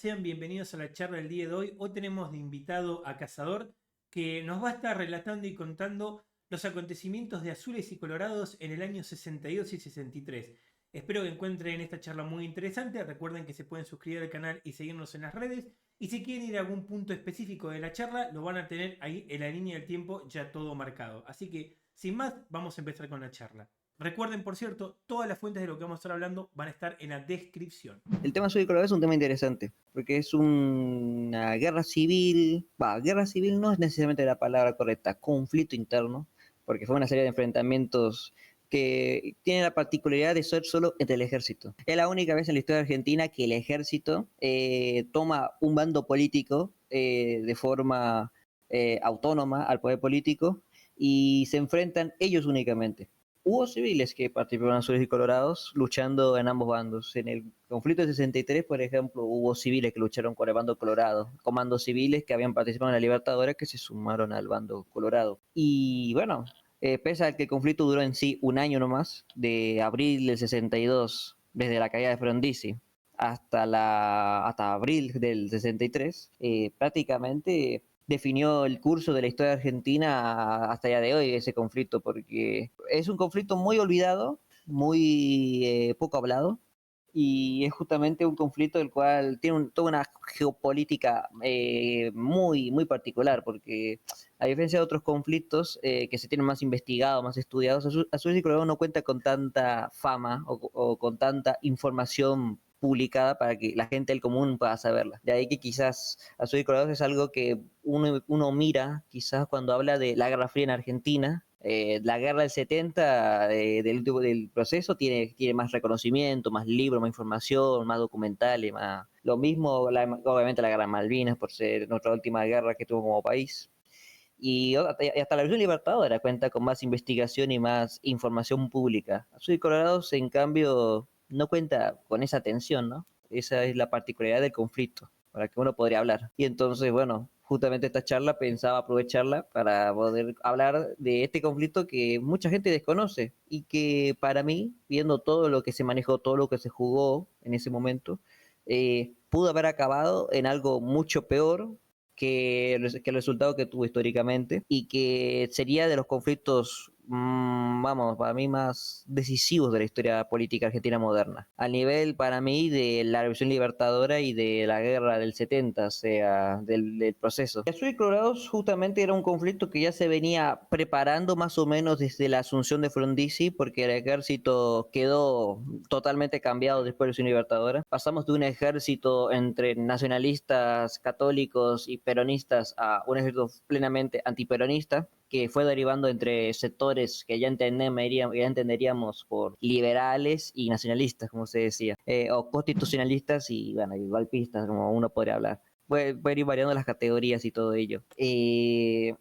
sean bienvenidos a la charla del día de hoy. Hoy tenemos de invitado a Cazador, que nos va a estar relatando y contando los acontecimientos de Azules y Colorados en el año 62 y 63. Espero que encuentren esta charla muy interesante. Recuerden que se pueden suscribir al canal y seguirnos en las redes. Y si quieren ir a algún punto específico de la charla, lo van a tener ahí en la línea del tiempo ya todo marcado. Así que, sin más, vamos a empezar con la charla. Recuerden, por cierto, todas las fuentes de lo que vamos a estar hablando van a estar en la descripción. El tema Soy Colorado es un tema interesante, porque es una guerra civil, guerra civil no es necesariamente la palabra correcta, conflicto interno, porque fue una serie de enfrentamientos que tiene la particularidad de ser solo entre el ejército. Es la única vez en la historia argentina que el ejército toma un bando político de forma autónoma al poder político y se enfrentan ellos únicamente. Hubo civiles que participaron en Azules y Colorados luchando en ambos bandos. En el conflicto de 63, por ejemplo, hubo civiles que lucharon con el bando colorado, comandos civiles que habían participado en la Libertadora que se sumaron al bando colorado. Y bueno, pese a que el conflicto duró en sí un año nomás, de abril del 62, desde la caída de Frondizi hasta abril del 63, prácticamente definió el curso de la historia argentina hasta el día de hoy, ese conflicto, porque es un conflicto muy olvidado, muy poco hablado, y es justamente un conflicto del cual tiene toda una geopolítica muy particular, porque a diferencia de otros conflictos que se tienen más investigados, más estudiados, Azules y Colorado no cuenta con tanta fama o con tanta información publicada para que la gente del común pueda saberla. De ahí que quizás Azul y Colorados es algo que uno mira quizás cuando habla de la Guerra Fría en Argentina. La guerra del 70 del proceso tiene más reconocimiento, más libros, más información, más documentales, más... Lo mismo, obviamente la guerra de Malvinas, por ser nuestra última guerra que tuvo como país. Y hasta la versión libertadora cuenta con más investigación y más información pública. Azul y Colorados, en cambio, no cuenta con esa atención, ¿no? Esa es la particularidad del conflicto, para que uno podría hablar. Y entonces, bueno, justamente esta charla pensaba aprovecharla para poder hablar de este conflicto que mucha gente desconoce y que para mí, viendo todo lo que se manejó, todo lo que se jugó en ese momento, pudo haber acabado en algo mucho peor que el resultado que tuvo históricamente y que sería de los conflictos, vamos, para mí más decisivos de la historia política argentina moderna. Al nivel, para mí, de la Revolución Libertadora y de la guerra del 70, o sea, del proceso. Azul y Colorados justamente era un conflicto que ya se venía preparando más o menos desde la asunción de Frondizi, porque el ejército quedó totalmente cambiado después de la Revolución Libertadora. Pasamos de un ejército entre nacionalistas, católicos y peronistas a un ejército plenamente antiperonista, que fue derivando entre sectores que ya entenderíamos por liberales y nacionalistas, como se decía, o constitucionalistas y, bueno, y golpistas, como uno podría hablar. Pueden ir variando las categorías y todo ello.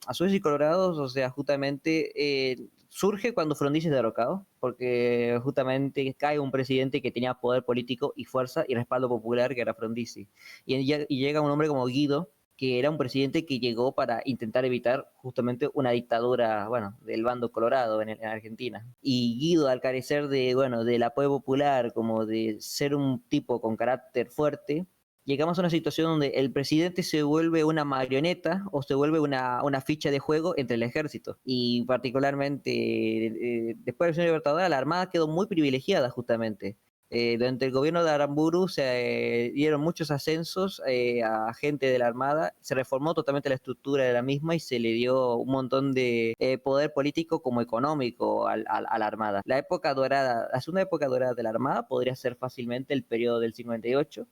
Azules y Colorados, o sea, justamente surge cuando Frondizi es derrocado, porque justamente cae un presidente que tenía poder político y fuerza y respaldo popular, que era Frondizi. Y llega un hombre como Guido, que era un presidente que llegó para intentar evitar justamente una dictadura, bueno, del bando colorado en Argentina. Y Guido, al carecer de, bueno, del apoyo popular, como de ser un tipo con carácter fuerte, llegamos a una situación donde el presidente se vuelve una marioneta o se vuelve una ficha de juego entre el ejército. Y particularmente después de la Revolución Libertadora, la Armada quedó muy privilegiada justamente. Durante el gobierno de Aramburu se dieron muchos ascensos a gente de la Armada, se reformó totalmente la estructura de la misma y se le dio un montón de poder político como económico a la Armada. La época dorada, la segunda época dorada de la Armada podría ser fácilmente el periodo del 58,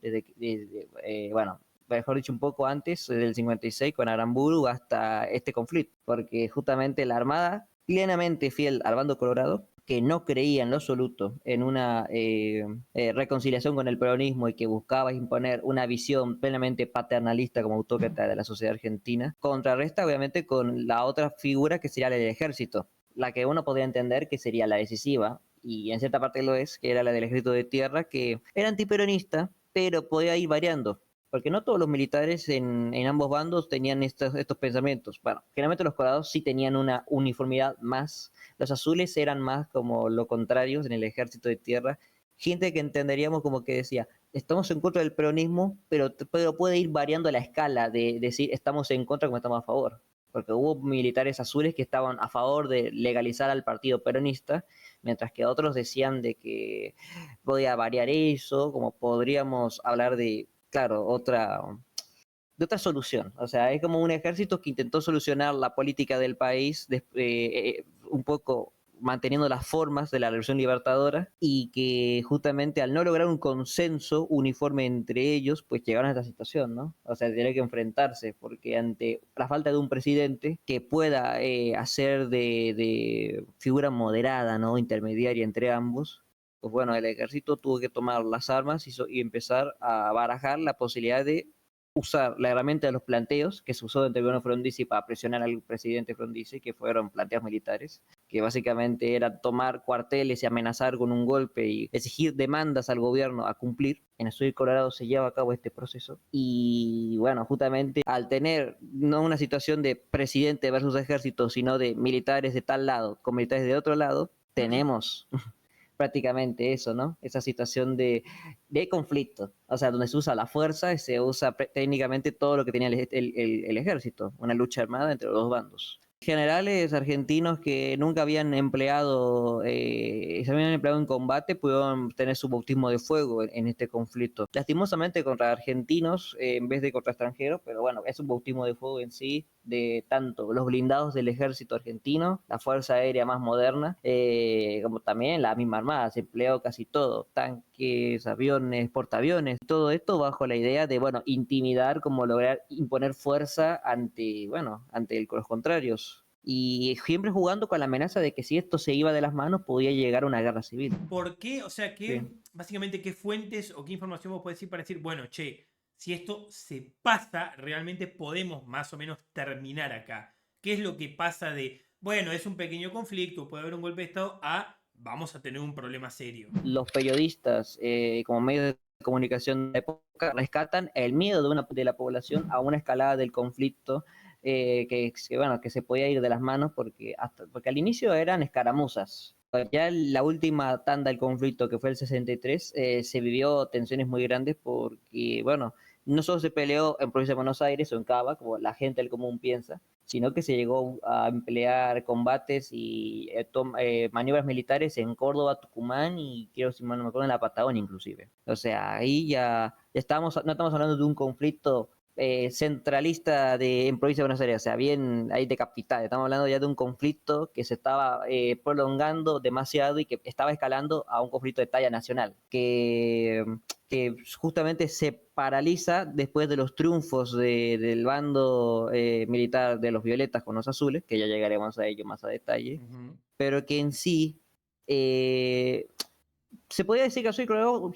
bueno, mejor dicho, un poco antes del 56 con Aramburu hasta este conflicto, porque justamente la Armada, plenamente fiel al bando colorado, que no creía en lo absoluto en una reconciliación con el peronismo y que buscaba imponer una visión plenamente paternalista como autócrata de la sociedad argentina, contrarresta obviamente con la otra figura que sería la del ejército, la que uno podría entender que sería la decisiva, y en cierta parte lo es, que era la del ejército de tierra, que era antiperonista, pero podía ir variando, porque no todos los militares en ambos bandos tenían estos pensamientos. Bueno, generalmente los colorados sí tenían una uniformidad más. Los azules eran más como lo contrario en el ejército de tierra, gente que entenderíamos como que decía, estamos en contra del peronismo, pero puede ir variando la escala de decir estamos en contra como estamos a favor. Porque hubo militares azules que estaban a favor de legalizar al partido peronista, mientras que otros decían de que podía variar eso, como podríamos hablar de, claro, de otra solución. O sea, es como un ejército que intentó solucionar la política del país un poco manteniendo las formas de la Revolución Libertadora y que justamente al no lograr un consenso uniforme entre ellos, pues llegaron a esta situación, ¿no? O sea, tener que enfrentarse, porque ante la falta de un presidente que pueda hacer de figura moderada, ¿no? Intermediaria entre ambos, pues bueno, el ejército tuvo que tomar las armas y empezar a barajar la posibilidad de usar la herramienta de los planteos que se usó entre el gobierno Frondizi para presionar al presidente Frondizi, que fueron planteos militares, que básicamente era tomar cuarteles y amenazar con un golpe y exigir demandas al gobierno a cumplir. En el sur de Colorado se lleva a cabo este proceso y bueno, justamente al tener no una situación de presidente versus ejército, sino de militares de tal lado con militares de otro lado, tenemos prácticamente eso, ¿no? Esa situación de conflicto, o sea, donde se usa la fuerza y se usa técnicamente todo lo que tenía el ejército, una lucha armada entre los dos bandos. Generales argentinos que nunca habían se habían empleado en combate pudieron tener su bautismo de fuego en este conflicto. Lastimosamente contra argentinos en vez de contra extranjeros, pero bueno, es un bautismo de fuego en sí de tanto los blindados del ejército argentino, la fuerza aérea más moderna, como también la misma armada, se empleó casi todo, tanques, aviones, portaaviones, todo esto bajo la idea de, bueno, intimidar, como lograr imponer fuerza ante los contrarios. Y siempre jugando con la amenaza de que si esto se iba de las manos podía llegar a una guerra civil. ¿Por qué? O sea, Sí. básicamente, ¿qué fuentes o qué información vos podés decir para decir, bueno, che, si esto se pasa, realmente podemos más o menos terminar acá? ¿Qué es lo que pasa de, bueno, es un pequeño conflicto, puede haber un golpe de Estado, a vamos a tener un problema serio? Los periodistas, como medios de comunicación de época, rescatan el miedo de la población a una escalada del conflicto que se podía ir de las manos porque al inicio eran escaramuzas. Ya la última tanda del conflicto, que fue el 63, se vivió tensiones muy grandes porque, bueno, no solo se peleó en provincia de Buenos Aires o en Cava, como la gente del común piensa, sino que se llegó a emplear combates y maniobras militares en Córdoba, Tucumán y quiero, si mal no me acuerdo, en la Patagonia inclusive. O sea, ahí no estamos hablando de un conflicto centralista en provincia de Buenos Aires, o sea, bien ahí de capital. Estamos hablando ya de un conflicto que se estaba prolongando demasiado y que estaba escalando a un conflicto de talla nacional, que justamente se paraliza después de los triunfos del bando militar de los violetas con los azules, que ya llegaremos a ello más a detalle, pero que en sí se podría decir que Azul y Colorado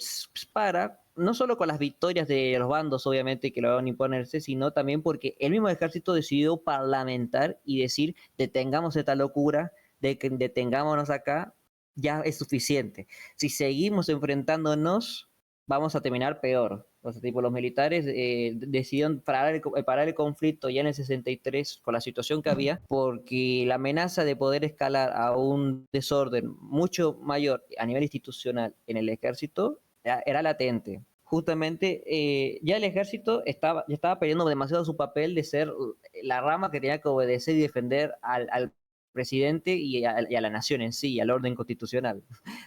para, no solo con las victorias de los bandos, obviamente, que lograron imponerse, sino también porque el mismo ejército decidió parlamentar y decir, detengamos esta locura, detengámonos acá, ya es suficiente. Si seguimos enfrentándonos, vamos a terminar peor. O sea, tipo, los militares decidieron parar el conflicto ya en el 63 con la situación que había, porque la amenaza de poder escalar a un desorden mucho mayor a nivel institucional en el ejército era latente. Justamente ya el ejército ya estaba perdiendo demasiado su papel de ser la rama que tenía que obedecer y defender al presidente y a la nación en sí, al orden constitucional.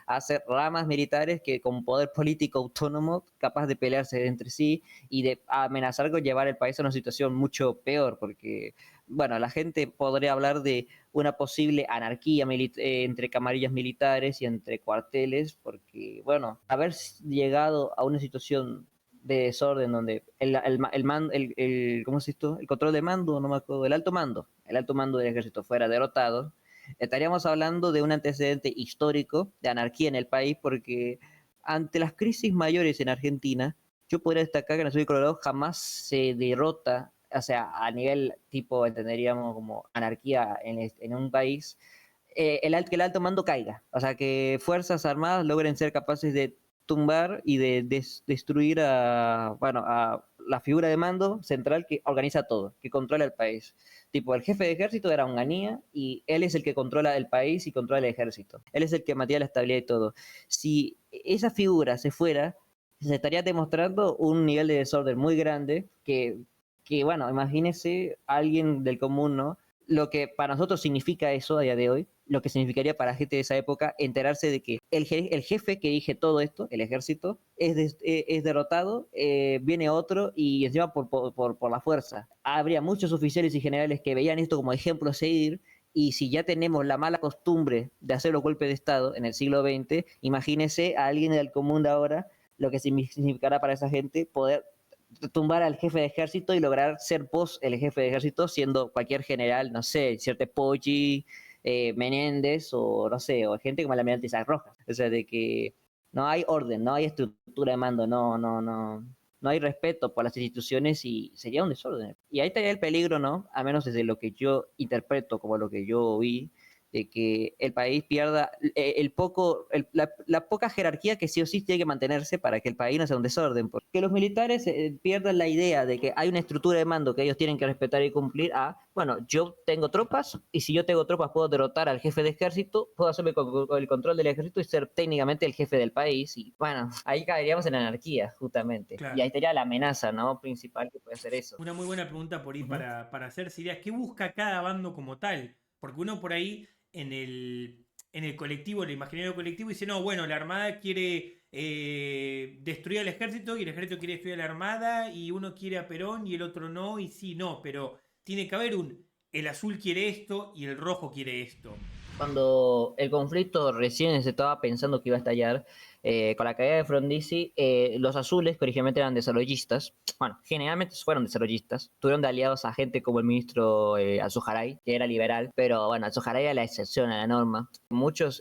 Hacer ramas militares que con poder político autónomo, capaz de pelearse entre sí y de amenazar con llevar el país a una situación mucho peor, porque, bueno, la gente podría hablar de una posible anarquía entre camarillas militares y entre cuarteles, porque, bueno, haber llegado a una situación de desorden donde ¿cómo se dice? El control de mando, no me acuerdo, el alto mando del ejército fuera derrotado, estaríamos hablando de un antecedente histórico de anarquía en el país, porque ante las crisis mayores en Argentina, yo podría destacar que en el sur de Colorado jamás se derrota, o sea, a nivel tipo, entenderíamos como anarquía en un país, que el alto mando caiga, o sea, que fuerzas armadas logren ser capaces de tumbar y de destruir a la figura de mando central que organiza todo, que controla el país. Tipo, el jefe de ejército era Onganía y él es el que controla el país y controla el ejército. Él es el que mantiene la estabilidad y todo. Si esa figura se fuera, se estaría demostrando un nivel de desorden muy grande que bueno, imagínese alguien del común, ¿no? Lo que para nosotros significa eso a día de hoy, lo que significaría para la gente de esa época enterarse de que el jefe que dirige todo esto, el ejército, es derrotado, viene otro y encima por la fuerza. Habría muchos oficiales y generales que veían esto como ejemplo a seguir, y si ya tenemos la mala costumbre de hacer los golpes de Estado en el siglo XX, imagínese a alguien del común de ahora lo que significará para esa gente poder tumbar al jefe de ejército y lograr ser vos el jefe de ejército siendo cualquier general, no sé, cierto Poggi, Menéndez o no sé, o gente como el almirante Isaac Rojas. O sea, de que no hay orden, no hay estructura de mando, no hay respeto por las instituciones y sería un desorden. Y ahí estaría el peligro, ¿no? A menos desde lo que yo interpreto como lo que yo vi, de que el país pierda la poca jerarquía que sí o sí tiene que mantenerse para que el país no sea un desorden. Porque los militares pierdan la idea de que hay una estructura de mando que ellos tienen que respetar y cumplir bueno, yo tengo tropas y si yo tengo tropas puedo derrotar al jefe de ejército, puedo hacerme con el control del ejército y ser técnicamente el jefe del país. Y bueno, ahí caeríamos en anarquía, justamente. Y Claro. ahí estaría la amenaza, ¿no? Principal que puede ser eso. Una muy buena pregunta por ahí Uh -huh. para hacerse ideas. ¿Qué busca cada bando como tal? Porque uno por ahí en el colectivo, el imaginario colectivo, dice, no, bueno, la Armada quiere destruir al ejército y el ejército quiere destruir a la Armada y uno quiere a Perón y el otro no, y sí, no, pero tiene que haber el azul quiere esto y el rojo quiere esto. Cuando el conflicto recién se estaba pensando que iba a estallar, con la caída de Frondizi, los azules, que originalmente eran desarrollistas, bueno, generalmente fueron desarrollistas, tuvieron de aliados a gente como el ministro Alzogaray, que era liberal, pero bueno, Alzogaray era la excepción a la norma. Muchos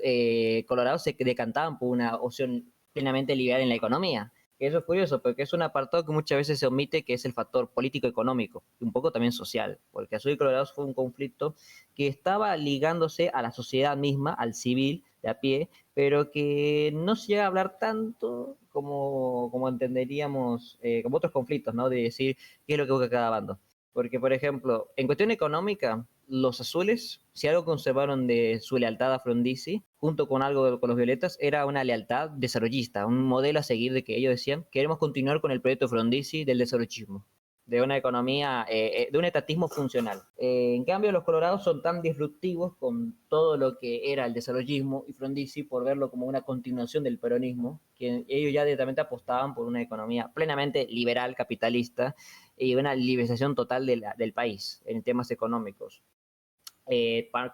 colorados se decantaban por una opción plenamente liberal en la economía. Eso es curioso, porque es un apartado que muchas veces se omite, que es el factor político-económico, y un poco también social, porque Azul y Colorados fue un conflicto que estaba ligándose a la sociedad misma, al civil de a pie, pero que no se llega a hablar tanto como entenderíamos, como otros conflictos, ¿no? De decir qué es lo que busca cada bando. Porque, por ejemplo, en cuestión económica, los azules, si algo conservaron de su lealtad a Frondizi, junto con algo con los violetas, era una lealtad desarrollista, un modelo a seguir de que ellos decían, queremos continuar con el proyecto Frondizi del desarrollismo, de una economía, de un etatismo funcional. En cambio, los colorados son tan disruptivos con todo lo que era el desarrollismo y Frondizi por verlo como una continuación del peronismo, que ellos ya directamente apostaban por una economía plenamente liberal, capitalista, y una liberalización total del país en temas económicos,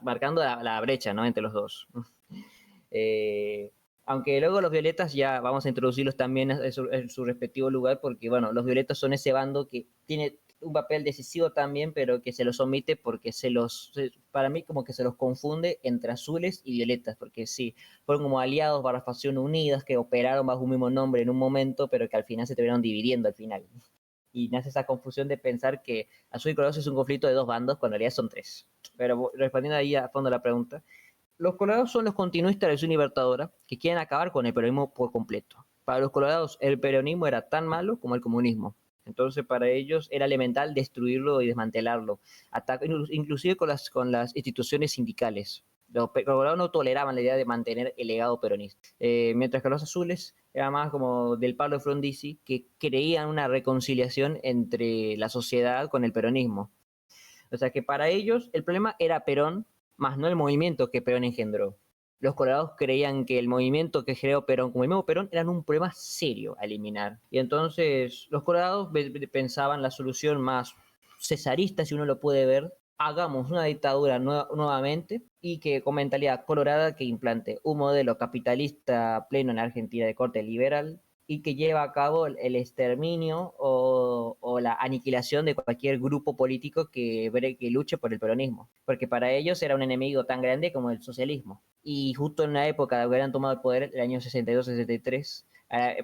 marcando la brecha, ¿no?, entre los dos. Aunque luego los violetas ya vamos a introducirlos también en su respectivo lugar, porque bueno, los violetas son ese bando que tiene un papel decisivo también, pero que se los omite porque para mí como que se los confunde entre azules y violetas, porque sí, fueron como aliados para facciones unidas que operaron bajo un mismo nombre en un momento, pero que al final se terminaron dividiendo al final. Y nace esa confusión de pensar que Azul y Colorados es un conflicto de dos bandos, cuando en realidad son tres. Pero respondiendo ahí a fondo la pregunta, los colorados son los continuistas de la Acción Libertadora que quieren acabar con el peronismo por completo. Para los colorados el peronismo era tan malo como el comunismo. Entonces para ellos era elemental destruirlo y desmantelarlo, inclusive con las instituciones sindicales. Los colorados no toleraban la idea de mantener el legado peronista. Mientras que los azules era más como del palo de Frondizi, que creían una reconciliación entre la sociedad con el peronismo. O sea que para ellos el problema era Perón, más no el movimiento que Perón engendró. Los colorados creían que el movimiento que generó Perón, como el mismo Perón, eran un problema serio a eliminar. Y entonces los colorados pensaban la solución más cesarista, si uno lo puede ver, hagamos una dictadura nuevamente y que con mentalidad colorada que implante un modelo capitalista pleno en Argentina de corte liberal y que lleva a cabo el exterminio o la aniquilación de cualquier grupo político que luche por el peronismo, porque para ellos era un enemigo tan grande como el socialismo. Y justo en la época de que habían tomado el poder, el año 62-63,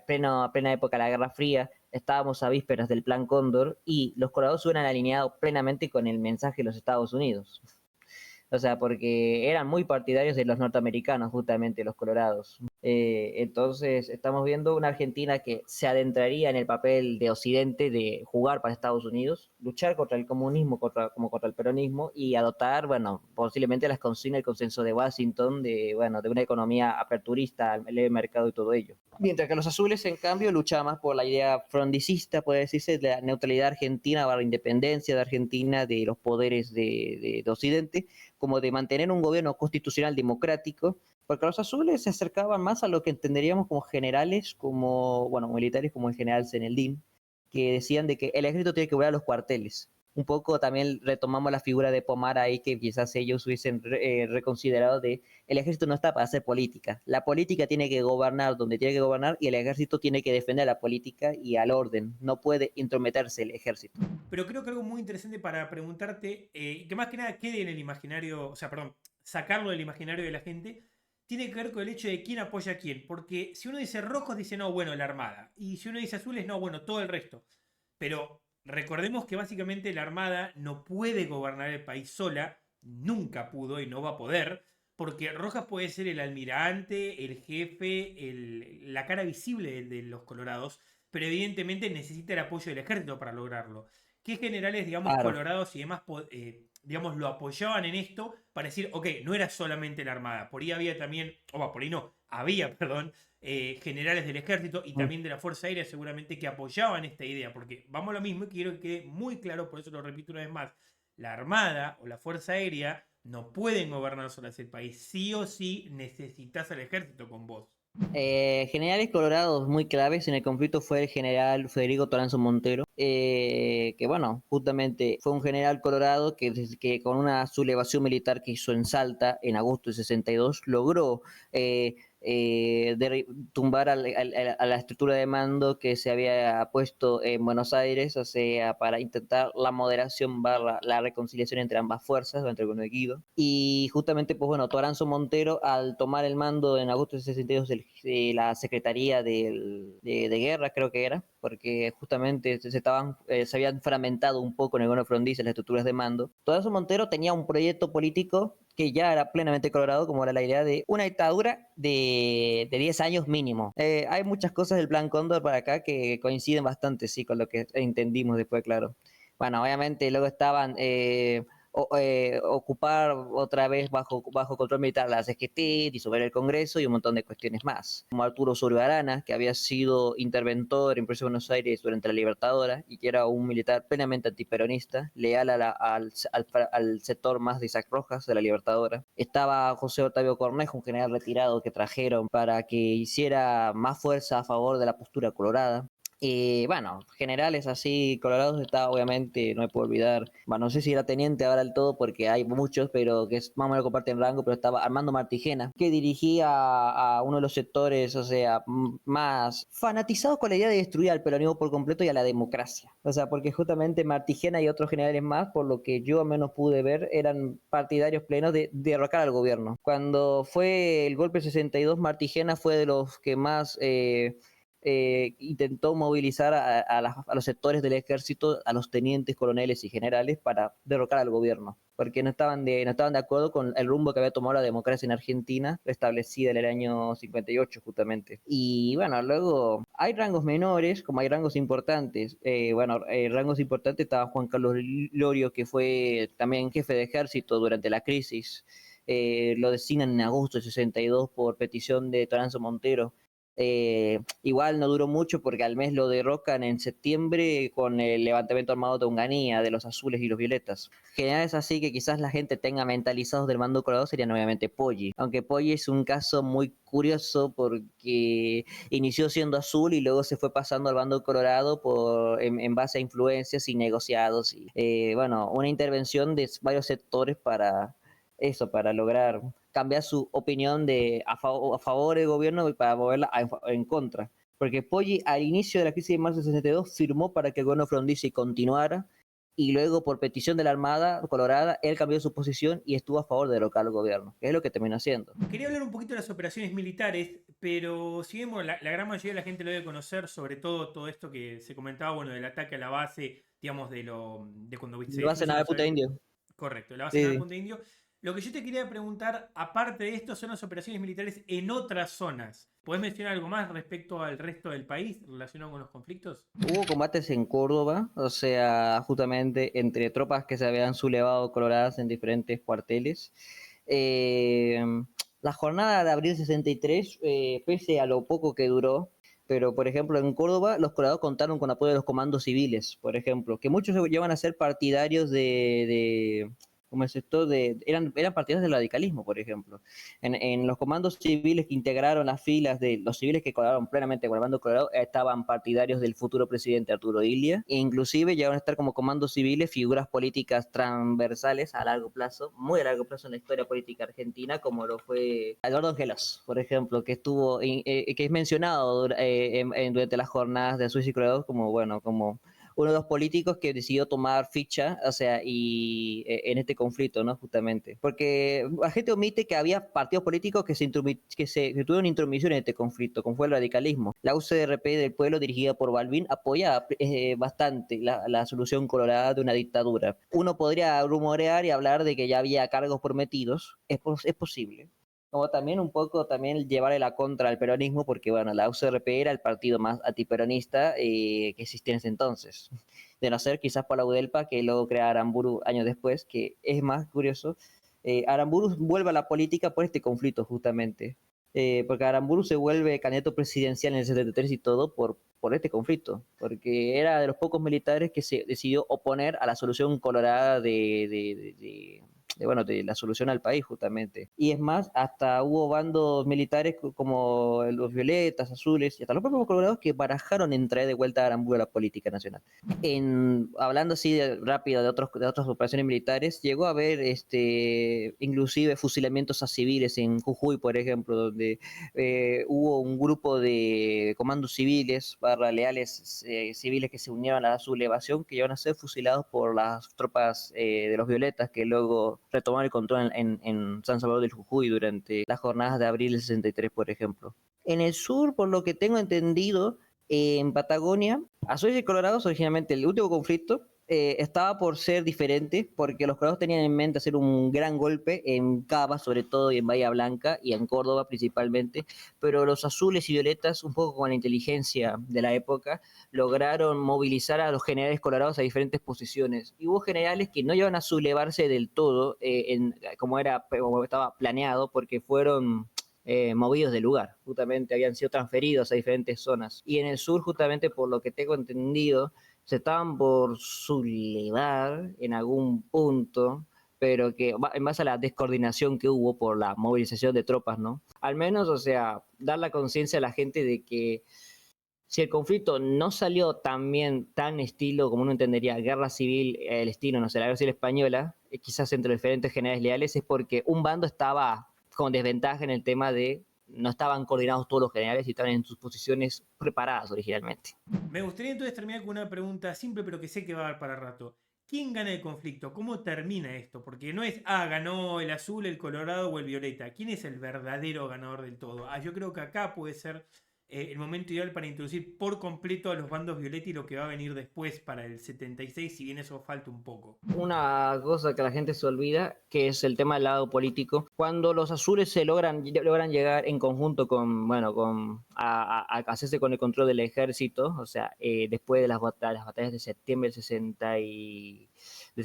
plena época de la Guerra Fría, estábamos a vísperas del Plan Cóndor y los colorados hubieran alineado plenamente con el mensaje de los Estados Unidos. O sea, porque eran muy partidarios de los norteamericanos, justamente los colorados. Entonces, estamos viendo una Argentina que se adentraría en el papel de Occidente, de jugar para Estados Unidos, luchar contra el comunismo, como contra el peronismo, y adoptar, bueno, posiblemente las consignas, el consenso de Washington, de, bueno, de una economía aperturista al libre mercado y todo ello. Mientras que los azules, en cambio, luchaban más por la idea frondicista, puede decirse, de la neutralidad argentina, para la independencia de Argentina de los poderes de Occidente, como de mantener un gobierno constitucional democrático, porque los azules se acercaban más a lo que entenderíamos como generales, como, bueno, militares como el general Zeneldín, que decían de que el ejército tiene que volver a los cuarteles. Un poco también retomamos la figura de Pomar ahí, que quizás ellos hubiesen reconsiderado de el ejército no está para hacer política. La política tiene que gobernar donde tiene que gobernar y el ejército tiene que defender la política y al orden. No puede intrometerse el ejército. Pero creo que algo muy interesante para preguntarte, y que más que nada quede en el imaginario, o sea, perdón, sacarlo del imaginario de la gente, tiene que ver con el hecho de quién apoya a quién. Porque si uno dice rojos, dice no, bueno, la Armada. Y si uno dice azules, no, bueno, todo el resto. Pero recordemos que básicamente la Armada no puede gobernar el país sola, nunca pudo y no va a poder, porque Rojas puede ser el almirante, el jefe, la cara visible de los colorados, pero evidentemente necesita el apoyo del ejército para lograrlo. ¿Qué generales, digamos, Claro. colorados y demás, digamos, lo apoyaban en esto para decir, ok, no era solamente la Armada, por ahí había también, o por ahí no, había, perdón, generales del ejército y también de la Fuerza Aérea seguramente que apoyaban esta idea, porque vamos a lo mismo y quiero que quede muy claro, por eso lo repito una vez más, la Armada o la Fuerza Aérea no pueden gobernar solas el país, sí o sí necesitas al ejército con vos. Generales colorados muy claves en el conflicto fue el general Federico Toranzo Montero, que bueno, justamente fue un general colorado que con una sublevación militar que hizo en Salta en agosto de 62 logró tumbar a la estructura de mando que se había puesto en Buenos Aires, o sea, para intentar la moderación barra la reconciliación entre ambas fuerzas durante el gobierno de Guido. Y justamente, pues bueno, Toranzo Montero, al tomar el mando en agosto de 62 de la Secretaría de Guerra, creo que era, porque justamente se habían fragmentado un poco en el gobierno frondizi las estructuras de mando. Toranzo Montero tenía un proyecto político que ya era plenamente colorado, como era la idea de una dictadura de 10 años mínimo. Hay muchas cosas del Plan Cóndor para acá que coinciden bastante, sí, con lo que entendimos después, claro. Bueno, obviamente luego estaban ocupar otra vez bajo control militar la CGT, disolver el Congreso y un montón de cuestiones más. Como Arturo Osorio Arana, que había sido interventor en Provincia de Buenos Aires durante la Libertadora y que era un militar plenamente antiperonista, leal al sector más de Isaac Rojas de la Libertadora. Estaba José Octavio Cornejo, un general retirado que trajeron para que hiciera más fuerza a favor de la postura colorada. Y bueno, generales así colorados está obviamente, no me puedo olvidar, bueno, no sé si era teniente ahora del todo porque hay muchos, pero que es más o menos comparten rango, pero estaba Armando Martigena, que dirigía a uno de los sectores, o sea, más fanatizados con la idea de destruir al peronismo por completo y a la democracia. O sea, porque justamente Martigena y otros generales más, por lo que yo al menos pude ver, eran partidarios plenos de derrocar al gobierno. Cuando fue el golpe 62, Martigena fue de los que más intentó movilizar a los sectores del ejército, a los tenientes, coroneles y generales para derrocar al gobierno, porque no estaban de acuerdo con el rumbo que había tomado la democracia en Argentina, establecida en el año 58 justamente. Y bueno, luego hay rangos menores, como hay rangos importantes. Rangos importantes estaba Juan Carlos Lorio, que fue también jefe de ejército durante la crisis. Lo designan en agosto de 62 por petición de Toranzo Montero. Igual no duró mucho porque al mes lo derrocan en septiembre con el levantamiento armado de Onganía, de los azules y los violetas. Generales así que quizás la gente tenga mentalizados del mando colorado serían obviamente Poggi, aunque Poggi es un caso muy curioso porque inició siendo azul y luego se fue pasando al bando colorado en base a influencias y negociados y una intervención de varios sectores para lograr cambiar su opinión a favor del gobierno y para moverla en contra. Porque Poggi al inicio de la crisis de marzo de 62 firmó para que el gobierno Frondizi continuara y luego por petición de la Armada Colorada él cambió su posición y estuvo a favor de derrocar al gobierno, que es lo que terminó haciendo. Quería hablar un poquito de las operaciones militares, pero si bien bueno, la gran mayoría de la gente lo debe conocer, sobre todo esto que se comentaba, bueno, del ataque a la base, digamos, de cuando Lo se hacen puso a los puta aviones. indio. Correcto, la base naval Sí, Punta Indio. Lo que yo te quería preguntar, aparte de esto, son las operaciones militares en otras zonas. ¿Podés mencionar algo más respecto al resto del país relacionado con los conflictos? Hubo combates en Córdoba, o sea, justamente entre tropas que se habían sublevado coloradas en diferentes cuarteles. Eh, la jornada de abril 63, pese a lo poco que duró, pero por ejemplo en Córdoba los colorados contaron con apoyo de los comandos civiles, por ejemplo, que muchos llevan a ser partidarios de ¿cómo es esto? Eran partidarios del radicalismo, por ejemplo. En los comandos civiles que integraron las filas de los civiles que colaboraron plenamente con el bando colorado estaban partidarios del futuro presidente Arturo Illia, e inclusive llegaron a estar como comandos civiles figuras políticas transversales a largo plazo, muy a largo plazo en la historia política argentina, como lo fue Eduardo Angelos, por ejemplo, que estuvo, que es mencionado durante las jornadas de Azules y Colorados como, bueno, como uno de los políticos que decidió tomar ficha, o sea, y en este conflicto, ¿no? Justamente. Porque la gente omite que había partidos políticos que tuvieron intromisión en este conflicto, como fue el radicalismo. La UCRP del Pueblo, dirigida por Balbín, apoya bastante la solución colorada de una dictadura. Uno podría rumorear y hablar de que ya había cargos prometidos, es posible, como también un poco también llevarle la contra al peronismo, porque bueno, la UCRP era el partido más antiperonista que existía en ese entonces, de no ser quizás por la UDELPA, que luego crea Aramburu años después, que es más curioso. Aramburu vuelve a la política por este conflicto justamente, porque Aramburu se vuelve candidato presidencial en el 73 y todo por este conflicto, porque era de los pocos militares que se decidió oponer a la solución colorada bueno, de la solución al país justamente. Y es más, hasta hubo bandos militares como los violetas, azules y hasta los propios colorados que barajaron en traer de vuelta a Aramburu a la política nacional. Hablando así rápido de otras operaciones militares, llegó a haber inclusive fusilamientos a civiles en Jujuy, por ejemplo, donde hubo un grupo de comandos civiles, leales civiles que se unieron a la sublevación, que iban a ser fusilados por las tropas de los violetas, que luego retomaron el control en San Salvador del Jujuy durante las jornadas de abril del 63, por ejemplo. En el sur, por lo que tengo entendido, en Patagonia, Azules y Colorados, originalmente el último conflicto, estaba por ser diferente, porque los colorados tenían en mente hacer un gran golpe en Cava, sobre todo, y en Bahía Blanca, y en Córdoba principalmente, pero los azules y violetas, un poco con la inteligencia de la época, lograron movilizar a los generales colorados a diferentes posiciones. Y hubo generales que no iban a sublevarse del todo, como estaba planeado, porque fueron movidos del lugar, justamente habían sido transferidos a diferentes zonas. Y en el sur, justamente por lo que tengo entendido, se estaban por sublevar en algún punto, pero que en base a la descoordinación que hubo por la movilización de tropas, ¿no? Al menos, o sea, dar la conciencia a la gente de que si el conflicto no salió tan bien, tan estilo como uno entendería, guerra civil, el estilo, no sé, la guerra civil española, quizás entre los diferentes generales leales, es porque un bando estaba con desventaja en el tema de no estaban coordinados todos los generales y estaban en sus posiciones preparadas originalmente. Me gustaría entonces terminar con una pregunta simple, pero que sé que va a dar para rato. ¿Quién gana el conflicto? ¿Cómo termina esto? Porque no es, ganó el azul, el colorado o el violeta. ¿Quién es el verdadero ganador del todo? Yo creo que acá puede ser el momento ideal para introducir por completo a los bandos violeta y lo que va a venir después para el 76, si bien eso falta un poco. Una cosa que la gente se olvida, que es el tema del lado político. Cuando los azules logran llegar en conjunto a hacerse con el control del ejército, o sea, después de las batallas de septiembre del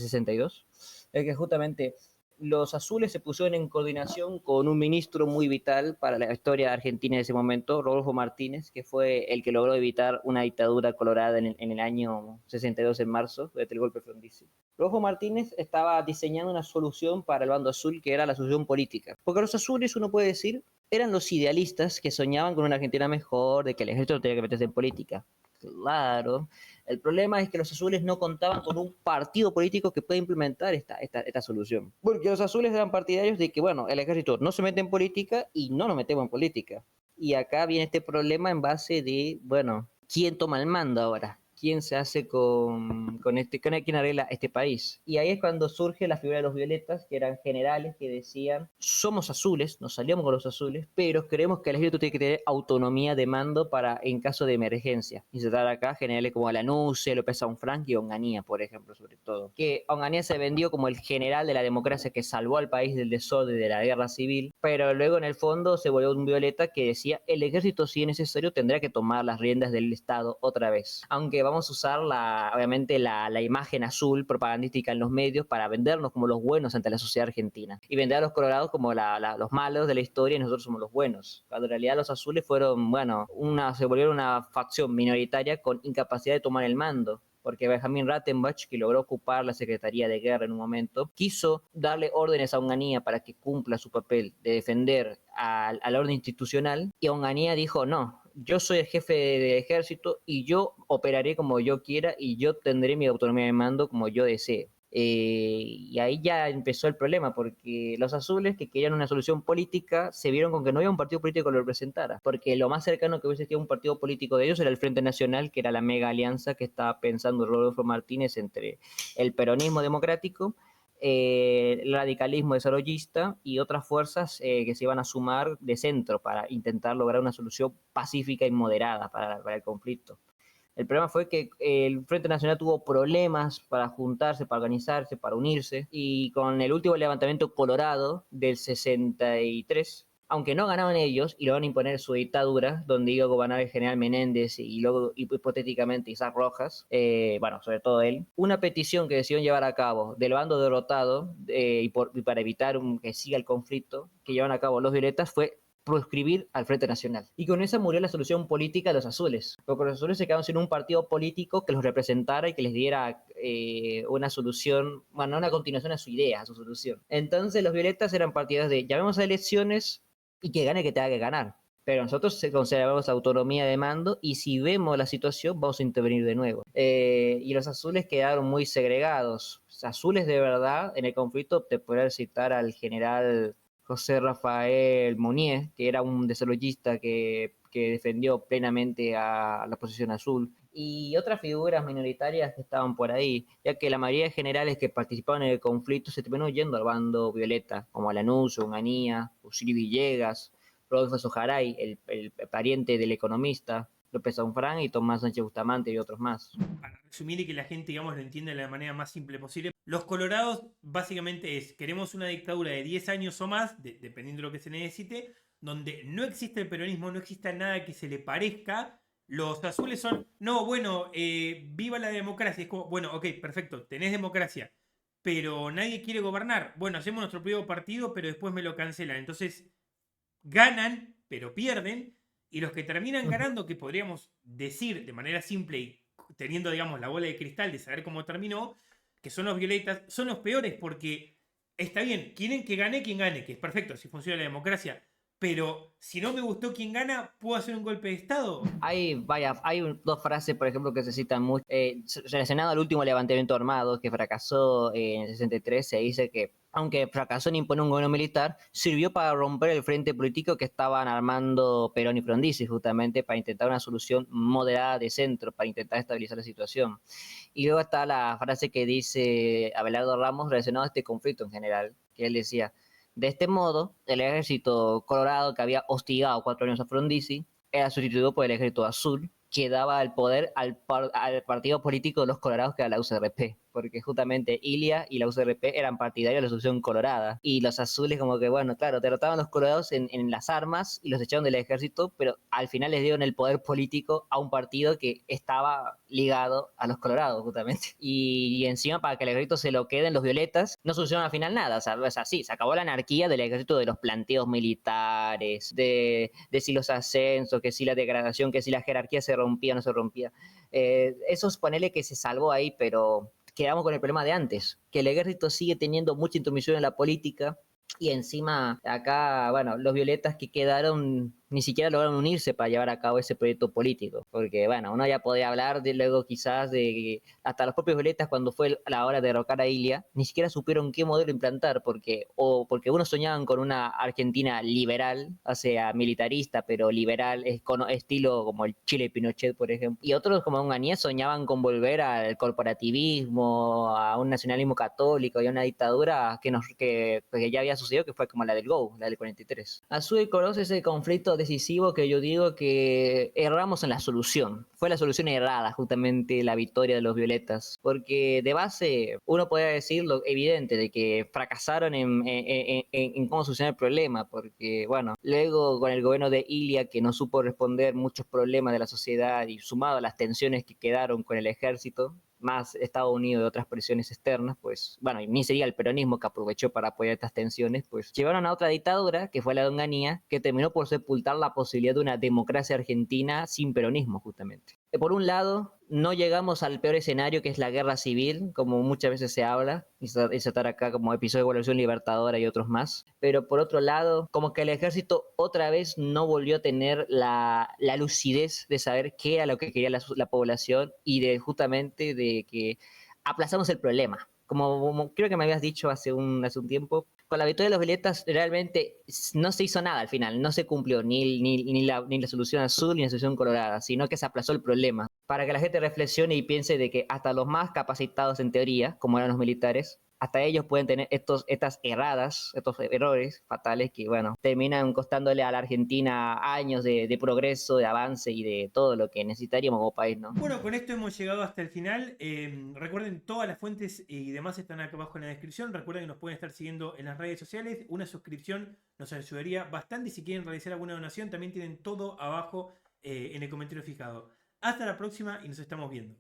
62, es que justamente los azules se pusieron en coordinación con un ministro muy vital para la historia argentina de ese momento, Rodolfo Martínez, que fue el que logró evitar una dictadura colorada en el año 62, en marzo, durante el golpe frondizi. Rodolfo Martínez estaba diseñando una solución para el bando azul, que era la solución política. Porque los azules, uno puede decir, eran los idealistas que soñaban con una Argentina mejor, de que el ejército no tenía que meterse en política. Claro. El problema es que los azules no contaban con un partido político que pueda implementar esta solución. Porque los azules eran partidarios de que, bueno, el ejército no se mete en política y no nos metemos en política. Y acá viene este problema en base de, bueno, ¿quién toma el mando ahora? quién se hace quién arregla este país. Y ahí es cuando surge la figura de los violetas, que eran generales que decían, somos azules, nos salíamos con los azules, pero creemos que el ejército tiene que tener autonomía de mando para en caso de emergencia. Y se trata acá generales como Lanusse, López Sanfranc y Onganía, por ejemplo, sobre todo. Que Onganía se vendió como el general de la democracia que salvó al país del desorden de la guerra civil, pero luego en el fondo se volvió un violeta que decía, el ejército si es necesario tendrá que tomar las riendas del Estado otra vez. Aunque vamos a usar obviamente la imagen azul propagandística en los medios para vendernos como los buenos ante la sociedad argentina y vender a los colorados como los malos de la historia y nosotros somos los buenos. Cuando en realidad los azules fueron, bueno, se volvieron una facción minoritaria con incapacidad de tomar el mando, porque Benjamin Rattenbach, que logró ocupar la Secretaría de Guerra en un momento, quiso darle órdenes a Onganía para que cumpla su papel de defender al orden institucional, y Onganía dijo, no, yo soy el jefe de ejército y yo operaré como yo quiera y yo tendré mi autonomía de mando como yo desee. Y ahí ya empezó el problema, porque los azules que querían una solución política se vieron con que no había un partido político que lo representara, porque lo más cercano que hubiese sido un partido político de ellos era el Frente Nacional, que era la mega alianza que estaba pensando Rodolfo Martínez entre el peronismo democrático, el radicalismo desarrollista y otras fuerzas que se iban a sumar de centro para intentar lograr una solución pacífica y moderada para el conflicto. El problema fue que el Frente Nacional tuvo problemas para juntarse, para organizarse, para unirse, y con el último levantamiento colorado del 63, aunque no ganaban ellos y lo van a imponer su dictadura, donde iba a gobernar el general Menéndez y luego hipotéticamente Isaac Rojas, bueno, sobre todo él, una petición que decidieron llevar a cabo del bando derrotado y para evitar que siga el conflicto que llevan a cabo los violetas fue proscribir al Frente Nacional. Y con esa murió la solución política de los azules, porque los azules se quedaron sin un partido político que los representara y que les diera una solución, bueno, una continuación a su idea, a su solución. Entonces los violetas eran partidarios de llamemos a elecciones y que gane el que tenga que ganar. Pero nosotros conservamos autonomía de mando y si vemos la situación vamos a intervenir de nuevo. Y los azules quedaron muy segregados. Los azules de verdad en el conflicto, te podría citar al general José Rafael Mounier, que era un desarrollista que defendió plenamente a la posición azul, y otras figuras minoritarias que estaban por ahí, ya que la mayoría de generales que participaban en el conflicto se terminaron yendo al bando violeta, como Lanús, Onganía, Usilio Villegas, Rodolfo Sojaray, el pariente del economista, López Sanfranc y Tomás Sánchez Bustamante y otros más. Para resumir y que la gente, digamos, lo entienda de la manera más simple posible, los colorados básicamente es, queremos una dictadura de 10 años o más, dependiendo de lo que se necesite, donde no existe el peronismo, no exista nada que se le parezca. Los azules son, no, bueno, viva la democracia. Es como, bueno, ok, perfecto, tenés democracia, pero nadie quiere gobernar. Bueno, hacemos nuestro propio partido, pero después me lo cancelan. Entonces, ganan, pero pierden. Y los que terminan ganando, que podríamos decir de manera simple y teniendo, digamos, la bola de cristal de saber cómo terminó, que son los violetas, son los peores porque está bien, quieren que gane quien gane, que es perfecto, así funciona la democracia. Pero si no me gustó quien gana, ¿puedo hacer un golpe de Estado? Hay dos frases, por ejemplo, que se citan mucho. Relacionado al último levantamiento armado que fracasó en el 63, se dice que, aunque fracasó en imponer un gobierno militar, sirvió para romper el frente político que estaban armando Perón y Frondizi, justamente para intentar una solución moderada de centro, para intentar estabilizar la situación. Y luego está la frase que dice Abelardo Ramos relacionado a este conflicto en general, que él decía: de este modo, el ejército colorado que había hostigado 4 años a Frondizi era sustituido por el ejército azul, que daba el poder al partido político de los colorados, que era la UCRP, porque justamente Ilia y la UCRP eran partidarios de la solución colorada, y los azules como que, bueno, claro, derrotaban a los colorados en las armas y los echaron del ejército, pero al final les dieron el poder político a un partido que estaba ligado a los colorados, justamente. Y encima, para que el ejército se lo queden los violetas, no solucionaron al final nada, o sea, sí, se acabó la anarquía del ejército, de los planteos militares, de si los ascensos, que si la degradación, que si la jerarquía se rompía o no se rompía. Esos paneles que se salvó ahí, pero quedamos con el problema de antes, que el ejército sigue teniendo mucha intromisión en la política y encima acá, bueno, los violetas que quedaron ni siquiera lograron unirse para llevar a cabo ese proyecto político, porque bueno, uno ya podría hablar de luego quizás de que hasta los propios violetas cuando fue la hora de derrocar a Ilia, ni siquiera supieron qué modelo implantar, porque unos soñaban con una Argentina liberal, o sea, militarista, pero liberal, con estilo como el Chile Pinochet, por ejemplo, y otros como Onganía soñaban con volver al corporativismo, a un nacionalismo católico y a una dictadura que ya había sucedido, que fue como la del GO, la del 43. Azul conoce ese conflicto decisivo que yo digo que erramos en la solución. Fue la solución errada, justamente la victoria de los violetas, porque de base uno puede decir lo evidente de que fracasaron en cómo solucionar el problema, porque bueno, luego con el gobierno de Ilia que no supo responder muchos problemas de la sociedad y sumado a las tensiones que quedaron con el ejército, más Estados Unidos y otras presiones externas, pues, bueno, y ni sería el peronismo que aprovechó para apoyar estas tensiones, pues llevaron a otra dictadura, que fue la de Onganía, que terminó por sepultar la posibilidad de una democracia argentina sin peronismo, justamente. Por un lado, no llegamos al peor escenario, que es la guerra civil, como muchas veces se habla, y se trata acá como episodio de Evolución Libertadora y otros más, pero por otro lado, como que el ejército otra vez no volvió a tener la lucidez de saber qué era lo que quería la población y de justamente de que aplazamos el problema. Como creo que me habías dicho hace un tiempo, con la victoria de los violetas realmente no se hizo nada al final, no se cumplió ni la solución azul ni la solución colorada, sino que se aplazó el problema. Para que la gente reflexione y piense de que hasta los más capacitados en teoría, como eran los militares, hasta ellos pueden tener estas erradas, estos errores fatales que, bueno, terminan costándole a la Argentina años de progreso, de avance y de todo lo que necesitaríamos como país, ¿no? Bueno, con esto hemos llegado hasta el final. Recuerden, todas las fuentes y demás están acá abajo en la descripción. Recuerden que nos pueden estar siguiendo en las redes sociales. Una suscripción nos ayudaría bastante. Si quieren realizar alguna donación, también tienen todo abajo en el comentario fijado. Hasta la próxima y nos estamos viendo.